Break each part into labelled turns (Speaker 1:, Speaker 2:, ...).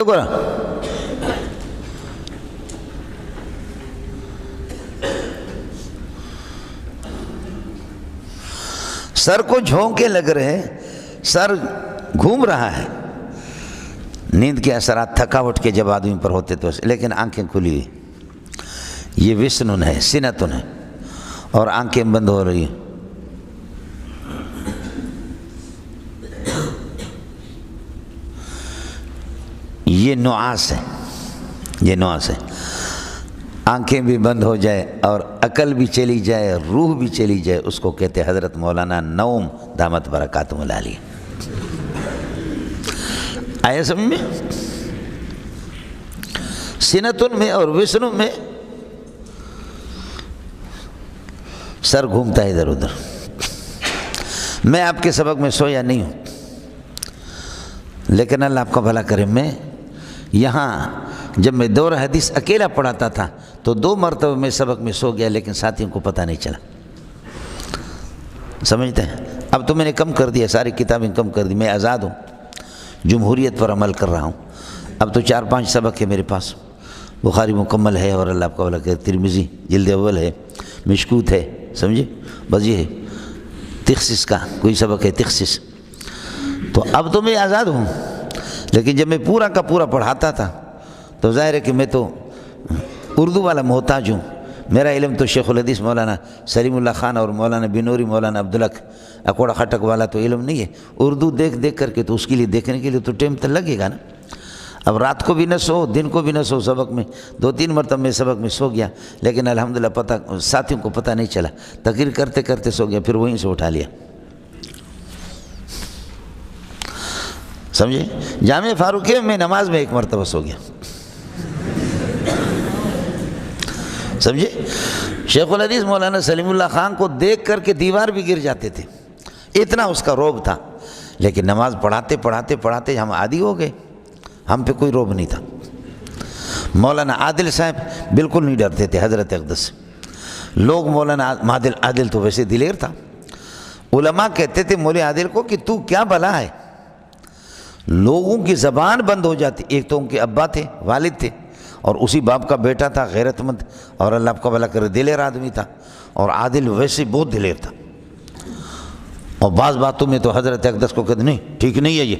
Speaker 1: سر کو جھونکے لگ رہے، سر گھوم رہا ہے، نیند کے اثرات تھکاوٹ کے جب آدمی پر ہوتے تو، لیکن آنکھیں کھلی ہوئی، یہ وسنن ہے، سنتن ہے، اور آنکھیں بند ہو رہی ہیں۔ یہ نعاس ہے، یہ نعاس ہے۔ آنکھیں بھی بند ہو جائے اور عقل بھی چلی جائے، روح بھی چلی جائے، اس کو کہتے حضرت مولانا نوم دامت برکاتہم العالیہ۔ آیا سمجھ میں؟ سنتن میں اور وسنن میں سر گھومتا ہے ادھر ادھر۔ میں آپ کے سبق میں سویا نہیں ہوں، لیکن اللہ آپ کا بھلا کرے، میں یہاں جب میں دور حدیث اکیلا پڑھاتا تھا تو 2 مرتبہ میں سبق میں سو گیا، لیکن ساتھیوں کو پتہ نہیں چلا۔ سمجھتے ہیں؟ اب تو میں نے کم کر دیا، ساری کتابیں کم کر دی، میں آزاد ہوں، جمہوریت پر عمل کر رہا ہوں۔ اب تو 4-5 سبق ہے میرے پاس، بخاری مکمل ہے، اور اللہ آپ کا بھلا کرے ترمذی جلد اول ہے، مشکوت ہے، سمجھے؟ بس یہ ہے، تخصیص کا کوئی سبق ہے، تخصیص۔ تو اب تو میں آزاد ہوں، لیکن جب میں پورا کا پورا پڑھاتا تھا تو ظاہر ہے کہ میں تو اردو والا محتاج ہوں۔ میرا علم تو شیخ الحدیث مولانا سلیم اللہ خان اور مولانا بنوری مولانا عبدالحق اکوڑا خٹک والا تو علم نہیں ہے۔ اردو دیکھ دیکھ کر کے تو اس کے لیے دیکھنے کے لیے تو ٹائم تو لگے گا نا۔ اب رات کو بھی نہ سو، دن کو بھی نہ سو، سبق میں 2-3 مرتبہ میں سبق میں سو گیا، لیکن الحمدللہ پتہ ساتھیوں کو پتہ نہیں چلا، تقریر کرتے کرتے سو گیا، پھر وہیں سے اٹھا لیا۔ سمجھے؟ جامع فاروقیہ میں نماز میں 1 مرتبہ سو گیا۔ سمجھے؟ شیخ الحدیث مولانا سلیم اللہ خان کو دیکھ کر کے دیوار بھی گر جاتے تھے، اتنا اس کا رعب تھا، لیکن نماز پڑھاتے پڑھاتے پڑھاتے ہم عادی ہو گئے، ہم پہ کوئی رعب نہیں تھا۔ مولانا عادل صاحب بالکل نہیں ڈرتے تھے حضرت اقدس سے۔ لوگ مولانا عادل تو ویسے دلیر تھا، علماء کہتے تھے مولوی عادل کو کہ تو کیا بلا ہے، لوگوں کی زبان بند ہو جاتی۔ ایک تو ان کے ابا تھے، والد تھے، اور اسی باپ کا بیٹا تھا، غیرت مند، اور اللہ آپ کا بھلا کرے دلیر آدمی تھا، اور عادل ویسے بہت دلیر تھا، اور بعض باتوں میں تو حضرت اقدس کو کہتے نہیں ٹھیک نہیں ہے یہ،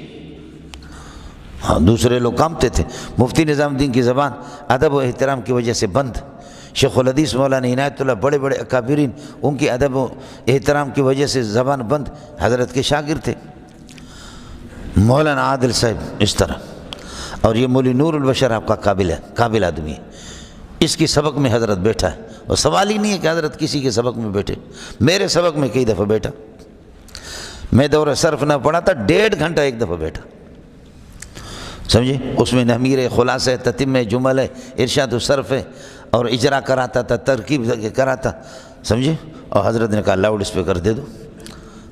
Speaker 1: ہاں دوسرے لوگ کامتے تھے۔ مفتی نظام الدین کی زبان ادب و احترام کی وجہ سے بند، شیخ الحدیث مولانا عنایت اللہ بڑے بڑے اکابرین ان کی ادب و احترام کی وجہ سے زبان بند، حضرت کے شاگرد تھے۔ مولانا عادل صاحب اس طرح، اور یہ مولی نور البشر آپ کا قابل آدمی ہے، اس کی سبق میں حضرت بیٹھا ہے، اور سوال ہی نہیں ہے کہ حضرت کسی کے سبق میں بیٹھے، میرے سبق میں کئی دفعہ بیٹھا، میں دورہ صرف نہ پڑھا تھا 1.5 گھنٹہ ایک دفعہ بیٹھا، سمجھے؟ اس میں نحمیر خلاصہ ہے، تتمہ جمل ہے، ارشاد الصرف ہے، اور اجرا کراتا تھا، ترکیب کراتا، سمجھے؟ اور حضرت نے کہا لاؤڈ اسپیکر دے دو،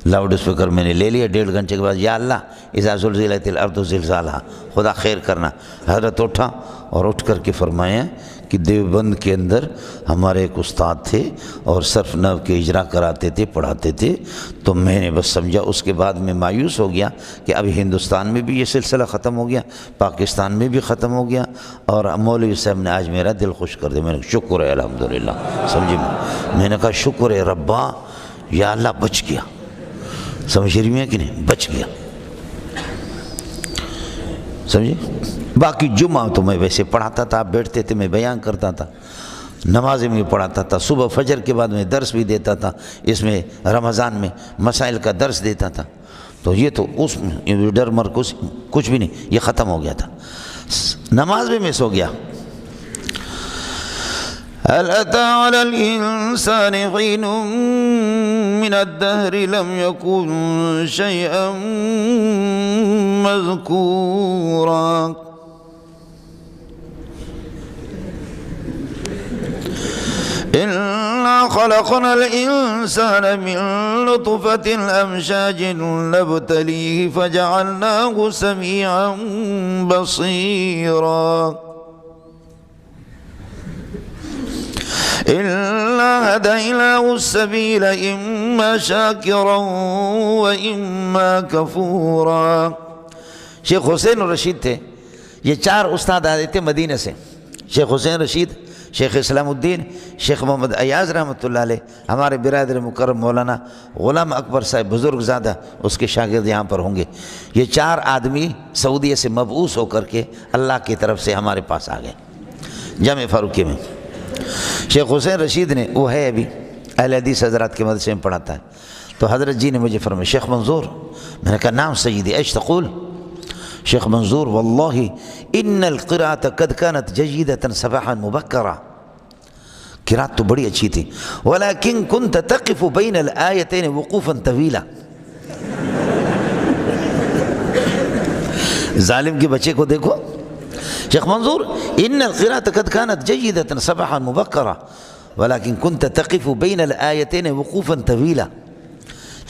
Speaker 1: لاؤڈ اسپیکر میں نے لے لیا۔ 1.5 گھنٹے کے بعد یا اللہ اذا زلزلت الارض زلزالہا، خدا خیر کرنا۔ حضرت اٹھا اور اٹھ کر کے فرمایا کہ دیوبند کے اندر ہمارے ایک استاد تھے اور صرف نحو کے اجرا کراتے تھے، پڑھاتے تھے، تو میں نے بس سمجھا۔ اس کے بعد میں مایوس ہو گیا کہ ابھی ہندوستان میں بھی یہ سلسلہ ختم ہو گیا، پاکستان میں بھی ختم ہو گیا، اور مولوی صاحب نے آج میرا دل خوش کر دیا۔ میں نے کہا شکر ہے الحمدللہ، سمجھے؟ میں نے کہا شکر ہے ربا، یا اللہ بچ گیا، سمجھ رہی میں کہ نہیں؟ بچ گیا، سمجھے؟ باقی جمعہ تو میں ویسے پڑھاتا تھا، آپ بیٹھتے تھے میں بیان کرتا تھا، نمازیں بھی پڑھاتا تھا، صبح فجر کے بعد میں درس بھی دیتا تھا، اس میں رمضان میں مسائل کا درس دیتا تھا، تو یہ تو اس میں ڈر مر کچھ بھی نہیں، یہ ختم ہو گیا تھا۔ نماز میں سو گیا۔ هل أتى على الإنسان حين من الدهر لم يكن شيئا مذكورا إنا خلقنا الإنسان من نطفة أمشاج نبتليه فجعلناه سميعا بصيرا إِلَّا هَدَيْنَاهُ السَّبِيلَ إِمَّا شَاكِرًا وَإِمَّا كَفُورًا۔ شیخ حسین الرشید تھے، یہ 4 استاد آئے تھے مدینہ سے، شیخ حسین رشید، شیخ اسلام الدین، شیخ محمد ایاز رحمۃ اللہ علیہ، ہمارے برادر مکرم مولانا غلام اکبر صاحب بزرگ زادہ، اس کے شاگرد یہاں پر ہوں گے۔ یہ 4 آدمی سعودیہ سے مبعوث ہو کر کے اللہ کی طرف سے ہمارے پاس آ گئے جامع فاروقی میں۔ شیخ حسین رشید نے، وہ ہے ابھی اہل حدیث حضرات کے مدرسے میں پڑھاتا ہے، تو حضرت جی نے مجھے فرمایا شیخ منظور، میں نے کہا نام سیدی ایش تقول؟ شیخ منظور واللہ ان القراءۃ قد كانت جیدۃ صباحا مبکرا، قراءت تو بڑی اچھی تھی، ولكن كنت تقف بین الآیتین وقوفا طویلا۔ ظالم کے بچے کو دیکھو، شیخ منظور ان القراءۃ قد كانت جیدۃ صباحا مبکرا ولكن كنت تقف بین الآیتین وقوفا طویلا،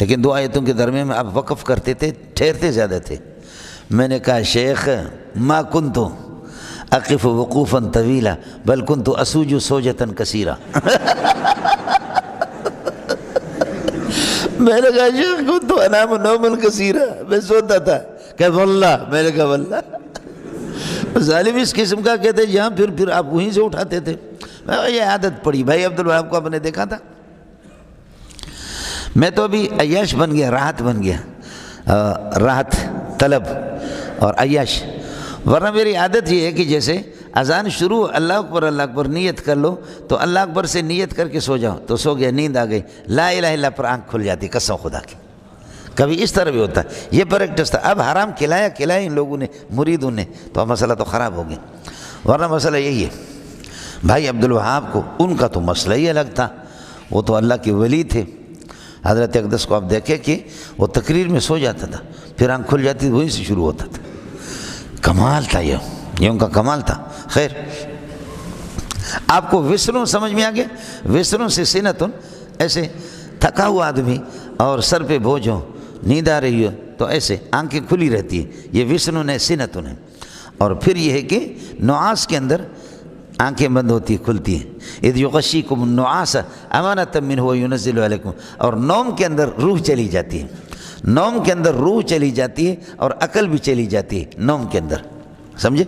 Speaker 1: لیکن 2 آیتوں کے درمیان میں آپ وقف کرتے تھے، ٹھہرتے زیادہ تھے۔ میں نے کہا شیخ ما کنت اقف وقوفا طویلا بل کنت اسوج سوجتا کثیرا۔ میں نے کہا شیخ کنت انام نوما کثیرا، میں سوتا تھا۔ کہ واللہ، میں نے کہا واللہ۔ ظالم اس قسم کا کہتے جہاں پھر آپ وہیں سے اٹھاتے تھے۔ یہ عادت پڑی، بھائی عبدالوہاب کو آپ نے دیکھا تھا، میں تو ابھی عیاش بن گیا، راحت بن گیا، راحت طلب اور عیاش، ورنہ میری عادت یہ ہے کہ جیسے اذان شروع اللہ اکبر نیت کر لو تو اللہ اکبر سے نیت کر کے سو جاؤ، تو سو گیا، نیند آ گئی، لا الہ الا پر آنکھ کھل جاتی، قسم خدا کی۔ کبھی اس طرح بھی ہوتا ہے، یہ پریکٹس تھا۔ اب حرام کھلایا ان لوگوں نے، مریدوں نے، تو مسئلہ تو خراب ہو گیا، ورنہ مسئلہ یہی ہے۔ بھائی عبدالوہاب کو ان کا تو مسئلہ ہی الگ تھا، وہ تو اللہ کے ولی تھے۔ حضرت اقدس کو آپ دیکھیں کہ وہ تقریر میں سو جاتا تھا، پھر آنکھ کھل جاتی، وہیں سے شروع ہوتا تھا۔ کمال تھا یہ ان کا کمال تھا۔ خیر، آپ کو وسروں سمجھ میں آ گیا؟ وسروں سے سنتن، ایسے تھکا ہوا آدمی اور سر پہ بوجھ ہو، نیند آ رہی ہو تو ایسے آنکھیں کھلی رہتی ہے، یہ وسرن ہے، سنتن ہے۔ اور پھر یہ ہے کہ نعاس کے اندر آنکھیں بند ہوتی کھلتی ہیں، اذ یغشیکم النعاس امانۃ منہ وینزل علیکم، اور نوم کے اندر روح چلی جاتی ہے، نوم کے اندر روح چلی جاتی ہے اور عقل بھی چلی جاتی ہے نوم کے اندر، سمجھے؟